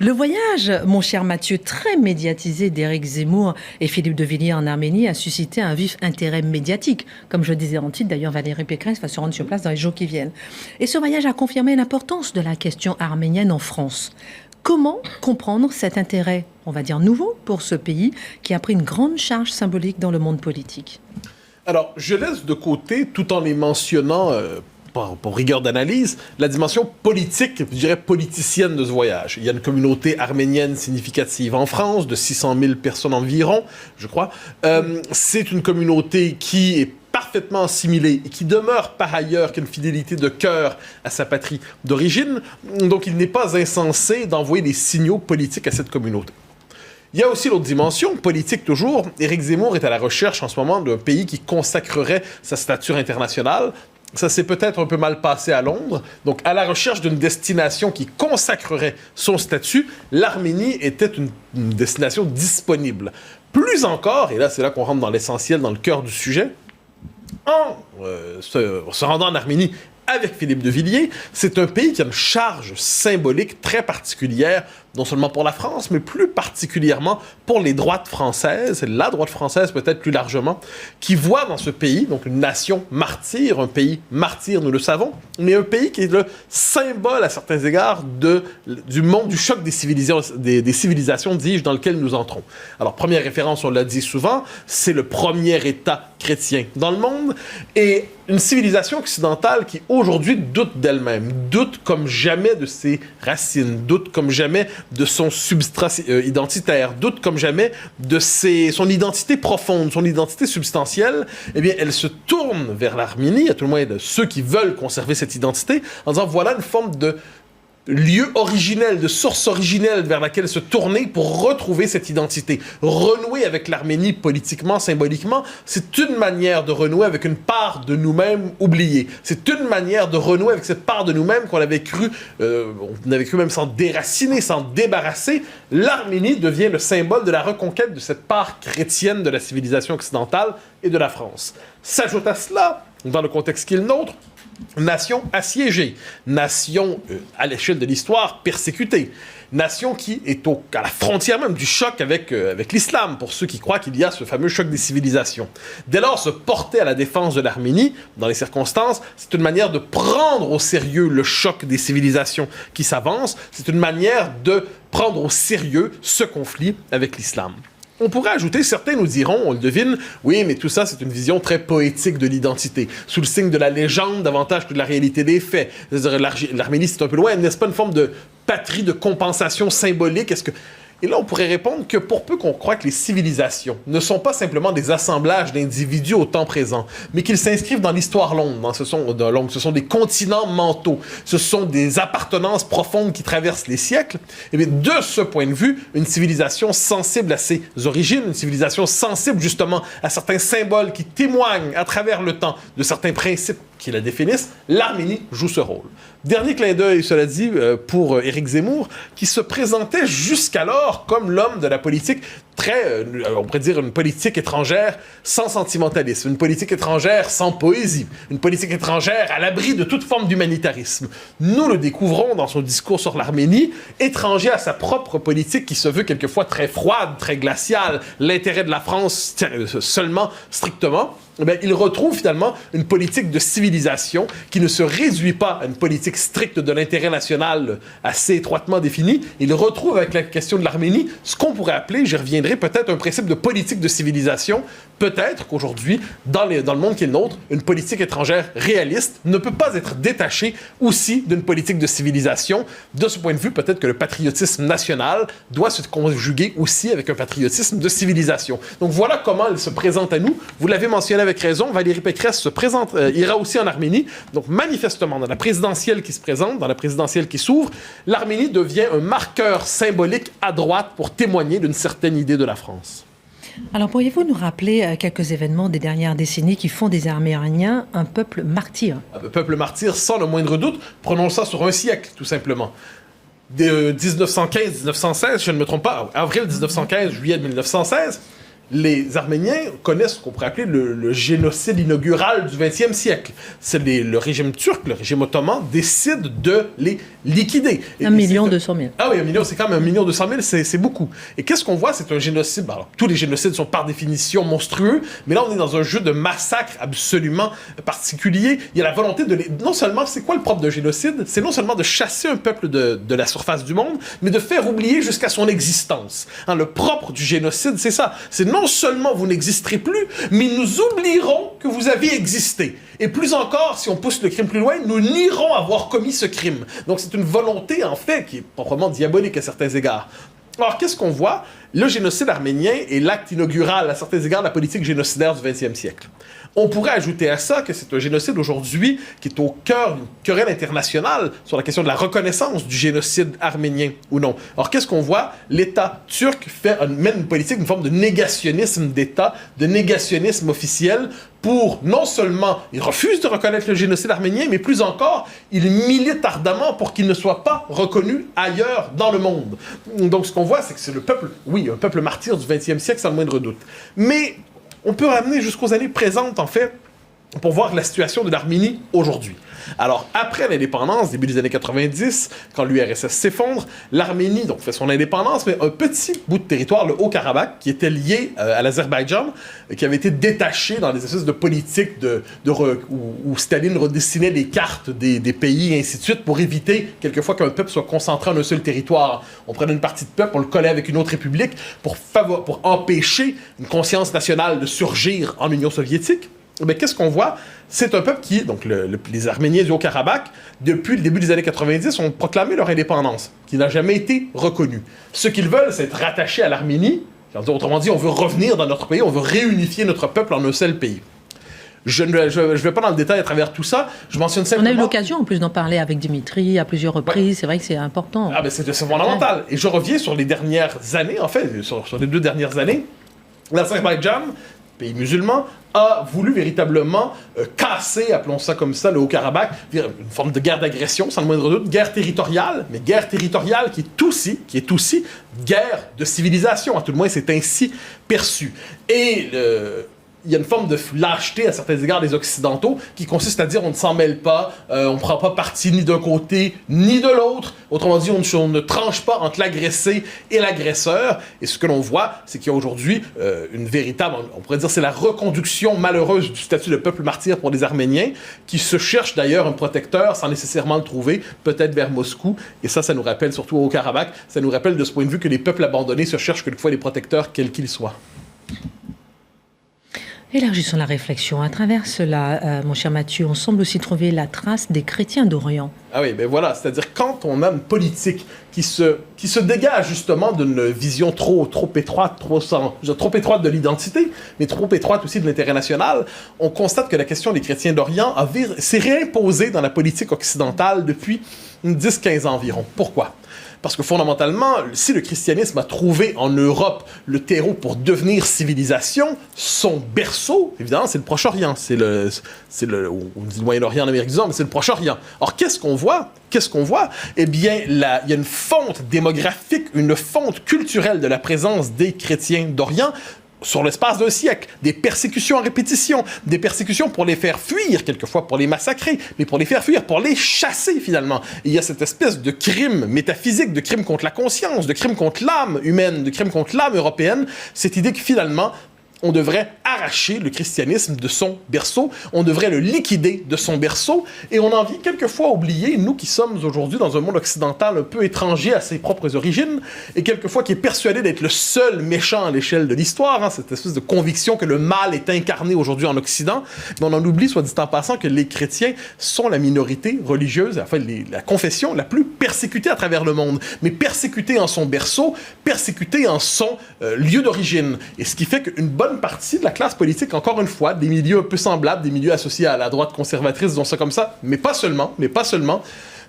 Le voyage, mon cher Mathieu, très médiatisé d'Éric Zemmour et Philippe de Villiers en Arménie a suscité un vif intérêt médiatique. Comme je disais en titre, d'ailleurs, Valérie Pécresse va se rendre sur place dans les jours qui viennent. Et ce voyage a confirmé l'importance de la question arménienne en France. Comment comprendre cet intérêt, on va dire nouveau, pour ce pays qui a pris une grande charge symbolique dans le monde politique? Alors, je laisse de côté, tout en les mentionnant pour rigueur d'analyse, la dimension politique, je dirais politicienne de ce voyage. Il y a une communauté arménienne significative en France, de 600 000 personnes environ, je crois. C'est une communauté qui est parfaitement assimilée et qui demeure par ailleurs qu'une fidélité de cœur à sa patrie d'origine. Donc, il n'est pas insensé d'envoyer des signaux politiques à cette communauté. Il y a aussi l'autre dimension, politique toujours. Éric Zemmour est à la recherche en ce moment d'un pays qui consacrerait sa stature internationale. Ça s'est peut-être un peu mal passé à Londres. Donc, à la recherche d'une destination qui consacrerait son statut, l'Arménie était une destination disponible. Plus encore, et là, c'est là qu'on rentre dans l'essentiel, dans le cœur du sujet, en se rendant en Arménie avec Philippe de Villiers, c'est un pays qui a une charge symbolique très particulière, non seulement pour la France, mais plus particulièrement pour les droites françaises, la droite française peut-être plus largement, qui voit dans ce pays, donc une nation martyre, un pays martyr, nous le savons, mais un pays qui est le symbole à certains égards du monde, du choc des civilisations, dis-je, dans lequel nous entrons. Alors, première référence, on l'a dit souvent, c'est le premier État chrétien dans le monde, et une civilisation occidentale qui aujourd'hui doute d'elle-même, doute comme jamais de ses racines, doute comme jamais de son substrat identitaire, doute comme jamais de son identité profonde, son identité substantielle, eh bien, elle se tourne vers l'Arménie, à tout le moins de ceux qui veulent conserver cette identité, en disant voilà une forme de lieu originel, de source originelle vers laquelle se tourner pour retrouver cette identité. Renouer avec l'Arménie politiquement, symboliquement, c'est une manière de renouer avec une part de nous-mêmes oubliée. C'est une manière de renouer avec cette part de nous-mêmes qu'on avait cru même s'en déraciner, s'en débarrasser. L'Arménie devient le symbole de la reconquête de cette part chrétienne de la civilisation occidentale et de la France. S'ajoute à cela, dans le contexte qui est le nôtre, nation assiégée, nation à l'échelle de l'histoire persécutée, nation qui est à la frontière même du choc avec l'islam, pour ceux qui croient qu'il y a ce fameux choc des civilisations. Dès lors, se porter à la défense de l'Arménie, dans les circonstances, c'est une manière de prendre au sérieux le choc des civilisations qui s'avancent, c'est une manière de prendre au sérieux ce conflit avec l'islam. On pourrait ajouter, certains nous diront, on le devine, oui, mais tout ça, c'est une vision très poétique de l'identité, sous le signe de la légende davantage que de la réalité des faits. C'est-à-dire, l'Arménie, c'est un peu loin, n'est-ce pas une forme de patrie de compensation symbolique? Et là, on pourrait répondre que pour peu qu'on croit que les civilisations ne sont pas simplement des assemblages d'individus au temps présent, mais qu'ils s'inscrivent dans l'histoire longue, ce sont des continents mentaux, ce sont des appartenances profondes qui traversent les siècles, et bien, de ce point de vue, une civilisation sensible à ses origines, une civilisation sensible justement à certains symboles qui témoignent à travers le temps de certains principes qui la définissent, l'Arménie joue ce rôle. Dernier clin d'œil, cela dit, pour Éric Zemmour, qui se présentait jusqu'alors comme l'homme de la politique on pourrait dire une politique étrangère sans sentimentalisme, une politique étrangère sans poésie, une politique étrangère à l'abri de toute forme d'humanitarisme. Nous le découvrons dans son discours sur l'Arménie, étranger à sa propre politique qui se veut quelquefois très froide, très glaciale, l'intérêt de la France seulement, strictement. Eh il retrouve finalement une politique de civilisation qui ne se réduit pas à une politique stricte de l'intérêt national assez étroitement définie. Il retrouve avec la question de l'Arménie ce qu'on pourrait appeler, j'y reviendrai, peut-être un principe de politique de civilisation. Peut-être qu'aujourd'hui, dans le monde qui est le nôtre, une politique étrangère réaliste ne peut pas être détachée aussi d'une politique de civilisation. De ce point de vue, peut-être que le patriotisme national doit se conjuguer aussi avec un patriotisme de civilisation. Donc voilà comment elle se présente à nous. Vous l'avez mentionné avec raison, Valérie Pécresse ira aussi en Arménie. Donc manifestement, dans la présidentielle qui se présente, dans la présidentielle qui s'ouvre, l'Arménie devient un marqueur symbolique à droite pour témoigner d'une certaine idée de la France. Alors, pourriez-vous nous rappeler quelques événements des dernières décennies qui font des Arméniens un peuple martyr? Un peuple martyr, sans le moindre doute. Prenons ça sur un siècle, tout simplement. De 1915-1916, je ne me trompe pas, avril 1915, juillet 1916, les Arméniens connaissent ce qu'on pourrait appeler le génocide inaugural du XXe siècle. Le régime turc, le régime ottoman, décide de les liquider. 1 200 000. Ah oui, c'est quand même 1 200 000, c'est beaucoup. Et qu'est-ce qu'on voit? C'est un génocide. Alors, tous les génocides sont par définition monstrueux, mais là, on est dans un jeu de massacre absolument particulier. Il y a la volonté non seulement, c'est quoi le propre d'un génocide? C'est non seulement de chasser un peuple de la surface du monde, mais de faire oublier jusqu'à son existence. Le propre du génocide, c'est ça. C'est non seulement vous n'existerez plus, mais nous oublierons que vous aviez existé. Et plus encore, si on pousse le crime plus loin, nous nierons avoir commis ce crime. Donc c'est une volonté, en fait, qui est proprement diabolique à certains égards. Alors, qu'est-ce qu'on voit? Le génocide arménien est l'acte inaugural, à certains égards, de la politique génocidaire du XXe siècle. On pourrait ajouter à ça que c'est un génocide aujourd'hui qui est au cœur d'une querelle internationale sur la question de la reconnaissance du génocide arménien ou non. Alors, qu'est-ce qu'on voit? L'État turc mène une politique, une forme de négationnisme d'État, de négationnisme officiel, pour non seulement, il refuse de reconnaître le génocide arménien, mais plus encore, il milite ardemment pour qu'il ne soit pas reconnu ailleurs dans le monde. Donc, ce qu'on voit, c'est que c'est le peuple, oui, un peuple martyr du XXe siècle, sans le moindre doute. Mais on peut ramener jusqu'aux années présentes, en fait, pour voir la situation de l'Arménie aujourd'hui. Alors, après l'indépendance, début des années 90, quand l'URSS s'effondre, l'Arménie donc fait son indépendance, mais un petit bout de territoire, le Haut-Karabakh, qui était lié à l'Azerbaïdjan, qui avait été détaché dans des espèces de politiques où Staline redessinait les cartes des pays et ainsi de suite pour éviter quelquefois qu'un peuple soit concentré en un seul territoire. On prenait une partie de peuple, on le collait avec une autre république pour empêcher une conscience nationale de surgir en Union soviétique. Mais qu'est-ce qu'on voit? C'est un peuple qui, donc les Arméniens du Haut-Karabakh, depuis le début des années 90, ont proclamé leur indépendance, qui n'a jamais été reconnue. Ce qu'ils veulent, c'est être rattachés à l'Arménie. Autrement dit, on veut revenir dans notre pays, on veut réunifier notre peuple en un seul pays. Je ne vais pas dans le détail à travers tout ça. Je mentionne simplement... On a eu l'occasion en plus d'en parler avec Dimitri à plusieurs reprises. Ouais. C'est vrai que c'est important. Ah ben c'est fondamental. Ouais. Et je reviens sur les dernières années, en fait, sur les 2 dernières années. L'Azerbaïdjan, pays musulman, a voulu véritablement casser, appelons ça comme ça, le Haut-Karabakh, une forme de guerre d'agression, sans le moindre doute, guerre territoriale, mais guerre territoriale qui est aussi guerre de civilisation, à tout le moins c'est ainsi perçu. Et il y a une forme de lâcheté à certains égards des Occidentaux qui consiste à dire on ne s'en mêle pas, on ne prend pas parti ni d'un côté ni de l'autre. Autrement dit, on ne tranche pas entre l'agressé et l'agresseur. Et ce que l'on voit, c'est qu'il y a aujourd'hui une véritable, on pourrait dire, c'est la reconduction malheureuse du statut de peuple martyr pour les Arméniens, qui se cherchent d'ailleurs un protecteur sans nécessairement le trouver, peut-être vers Moscou. Et ça nous rappelle, surtout au Karabakh, ça nous rappelle de ce point de vue que les peuples abandonnés se cherchent quelquefois des protecteurs, quels qu'ils soient. Élargissons la réflexion. À travers cela, mon cher Mathieu, on semble aussi trouver la trace des chrétiens d'Orient. Ah oui, ben voilà, c'est-à-dire quand on a une politique qui se dégage justement d'une vision trop étroite, trop étroite de l'identité, mais trop étroite aussi de l'intérêt national, on constate que la question des chrétiens d'Orient s'est réimposée dans la politique occidentale depuis 10-15 ans environ. Pourquoi? Parce que fondamentalement, si le christianisme a trouvé en Europe le terreau pour devenir civilisation, son berceau, évidemment, c'est le Proche-Orient. On dit le Moyen-Orient en Amérique du Nord, mais c'est le Proche-Orient. Or, qu'est-ce qu'on voit? Eh bien, il y a une fonte démographique, une fonte culturelle de la présence des chrétiens d'Orient sur l'espace d'un siècle, des persécutions en répétition, des persécutions pour les faire fuir, quelquefois pour les massacrer, mais pour les faire fuir, pour les chasser finalement. Et il y a cette espèce de crime métaphysique, de crime contre la conscience, de crime contre l'âme humaine, de crime contre l'âme européenne, cette idée que finalement, on devrait arracher le christianisme de son berceau, on devrait le liquider de son berceau, et on en vient quelquefois oublier, nous qui sommes aujourd'hui dans un monde occidental un peu étranger à ses propres origines, et quelquefois qui est persuadé d'être le seul méchant à l'échelle de l'histoire, cette espèce de conviction que le mal est incarné aujourd'hui en Occident, mais on en oublie, soit dit en passant, que les chrétiens sont la minorité religieuse, enfin la confession la plus persécutée à travers le monde, mais persécutée en son berceau, persécutée en son lieu d'origine, et ce qui fait qu'une bonne partie de la classe politique, encore une fois, des milieux un peu semblables, des milieux associés à la droite conservatrice, disons ça comme ça, mais pas seulement,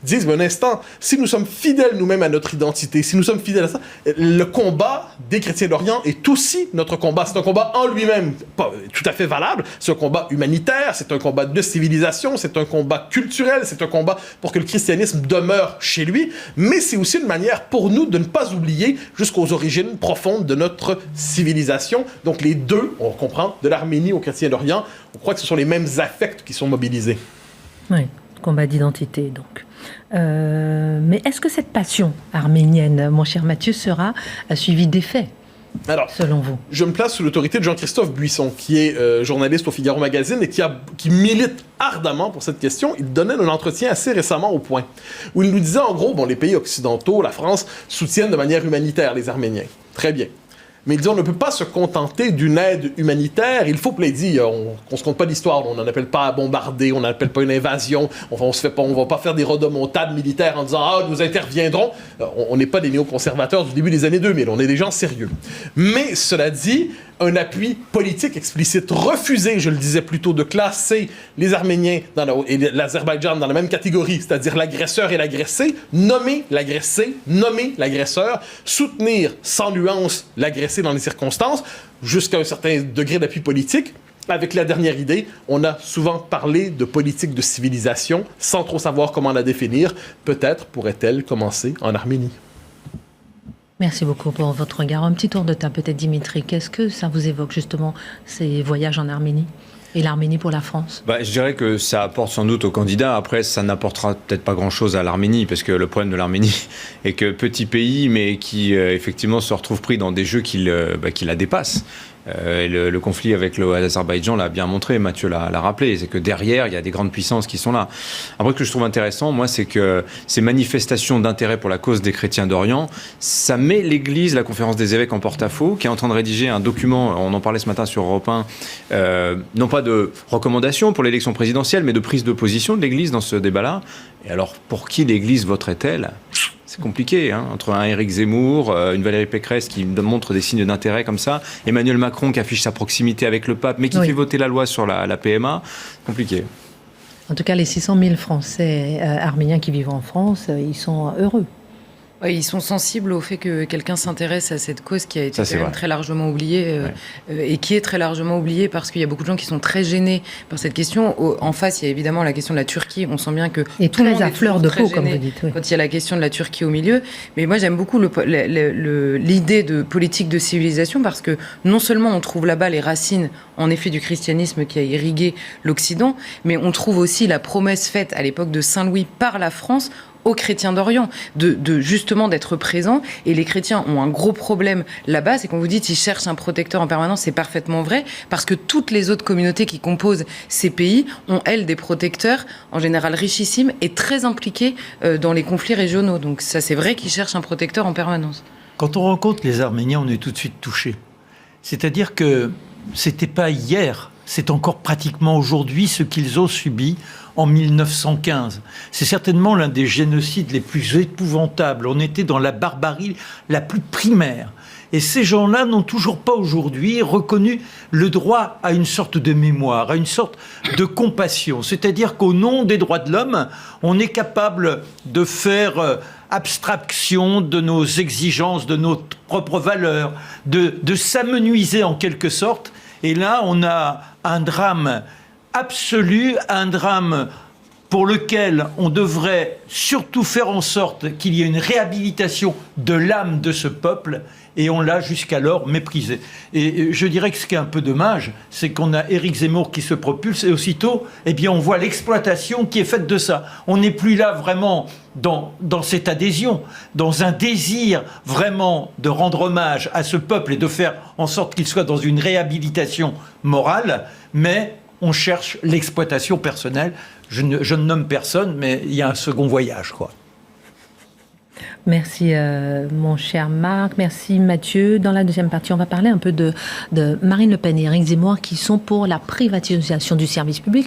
disent, mais un instant, si nous sommes fidèles nous-mêmes à notre identité, si nous sommes fidèles à ça, le combat des chrétiens d'Orient est aussi notre combat. C'est un combat en lui-même, pas tout à fait valable, c'est un combat humanitaire, c'est un combat de civilisation, c'est un combat culturel, c'est un combat pour que le christianisme demeure chez lui, mais c'est aussi une manière pour nous de ne pas oublier jusqu'aux origines profondes de notre civilisation. Donc les deux, on comprend, de l'Arménie aux chrétiens d'Orient, on croit que ce sont les mêmes affects qui sont mobilisés. Oui, combat d'identité donc. Mais est-ce que cette passion arménienne, mon cher Mathieu, sera suivie d'effets? Alors, selon vous? Je me place sous l'autorité de Jean-Christophe Buisson, qui est journaliste au Figaro Magazine et qui milite ardemment pour cette question. Il donnait un entretien assez récemment au Point, où il nous disait en gros, les pays occidentaux, la France, soutiennent de manière humanitaire les Arméniens. Très bien. Mais il dit, on ne peut pas se contenter d'une aide humanitaire. Il faut, il dit, on se compte pas d'histoire, on n'en appelle pas à bombarder, on n'appelle pas une invasion, on va pas faire des rodomontades militaires en disant, nous interviendrons. On n'est pas des néoconservateurs du début des années 2000, on est des gens sérieux. Mais cela dit, un appui politique explicite, refusé, je le disais plus tôt, de classer les Arméniens et l'Azerbaïdjan dans la même catégorie, c'est-à-dire l'agresseur et l'agressé, nommer l'agressé, nommer l'agresseur, soutenir sans nuance l'agressé dans les circonstances, jusqu'à un certain degré d'appui politique. Avec la dernière idée, on a souvent parlé de politique de civilisation, sans trop savoir comment la définir. Peut-être pourrait-elle commencer en Arménie. Merci beaucoup pour votre regard. Un petit tour de table, peut-être Dimitri. Qu'est-ce que ça vous évoque justement, ces voyages en Arménie et l'Arménie pour la France? Je dirais que ça apporte sans doute aux candidats. Après, ça n'apportera peut-être pas grand-chose à l'Arménie, parce que le problème de l'Arménie est que petit pays, mais qui effectivement se retrouve pris dans des jeux qui la dépassent. Et le conflit avec l'Azerbaïdjan l'a bien montré, Mathieu l'a rappelé, c'est que derrière, il y a des grandes puissances qui sont là. Après, ce que je trouve intéressant, moi, c'est que ces manifestations d'intérêt pour la cause des chrétiens d'Orient, ça met l'Église, la conférence des évêques en porte-à-faux, qui est en train de rédiger un document, on en parlait ce matin sur Europe 1, non pas de recommandation pour l'élection présidentielle, mais de prise de position de l'Église dans ce débat-là. Et alors, pour qui l'Église voterait-elle ? C'est compliqué, entre un Éric Zemmour, une Valérie Pécresse qui montre des signes d'intérêt comme ça, Emmanuel Macron qui affiche sa proximité avec le pape, mais qui fait voter la loi sur la PMA, compliqué. En tout cas, les 600 000 Français arméniens qui vivent en France, ils sont heureux. Oui, ils sont sensibles au fait que quelqu'un s'intéresse à cette cause qui a été quand même très largement oubliée et qui est très largement oubliée parce qu'il y a beaucoup de gens qui sont très gênés par cette question. En face, il y a évidemment la question de la Turquie. On sent bien que et tout le monde à fleur de peau, comme vous dites. Oui. Quand il y a la question de la Turquie au milieu. Mais moi, j'aime beaucoup l'idée de politique de civilisation parce que non seulement on trouve là-bas les racines, en effet, du christianisme qui a irrigué l'Occident, mais on trouve aussi la promesse faite à l'époque de Saint-Louis par la France aux chrétiens d'Orient, de justement d'être présents. Et les chrétiens ont un gros problème là-bas, c'est quand vous dites qu'ils cherchent un protecteur en permanence, c'est parfaitement vrai, parce que toutes les autres communautés qui composent ces pays ont, elles, des protecteurs, en général richissimes, et très impliqués dans les conflits régionaux. Donc ça, c'est vrai qu'ils cherchent un protecteur en permanence. Quand on rencontre les Arméniens, on est tout de suite touché. C'est-à-dire que c'était pas hier, c'est encore pratiquement aujourd'hui ce qu'ils ont subi en 1915. C'est certainement l'un des génocides les plus épouvantables. On était dans la barbarie la plus primaire. Et ces gens-là n'ont toujours pas aujourd'hui reconnu le droit à une sorte de mémoire, à une sorte de compassion. C'est-à-dire qu'au nom des droits de l'homme, on est capable de faire abstraction de nos exigences, de nos propres valeurs, de s'amenuiser en quelque sorte. Et là, on a un drame absolu, un drame pour lequel on devrait surtout faire en sorte qu'il y ait une réhabilitation de l'âme de ce peuple, et on l'a jusqu'alors méprisé. Et je dirais que ce qui est un peu dommage, c'est qu'on a Éric Zemmour qui se propulse, et aussitôt, on voit l'exploitation qui est faite de ça. On n'est plus là vraiment dans cette adhésion, dans un désir vraiment de rendre hommage à ce peuple et de faire en sorte qu'il soit dans une réhabilitation morale, mais on cherche l'exploitation personnelle. Je ne nomme personne, mais il y a un second voyage, quoi. Merci mon cher Marc, merci Mathieu. Dans la deuxième partie, on va parler un peu de Marine Le Pen et Éric Zemmour qui sont pour la privatisation du service public.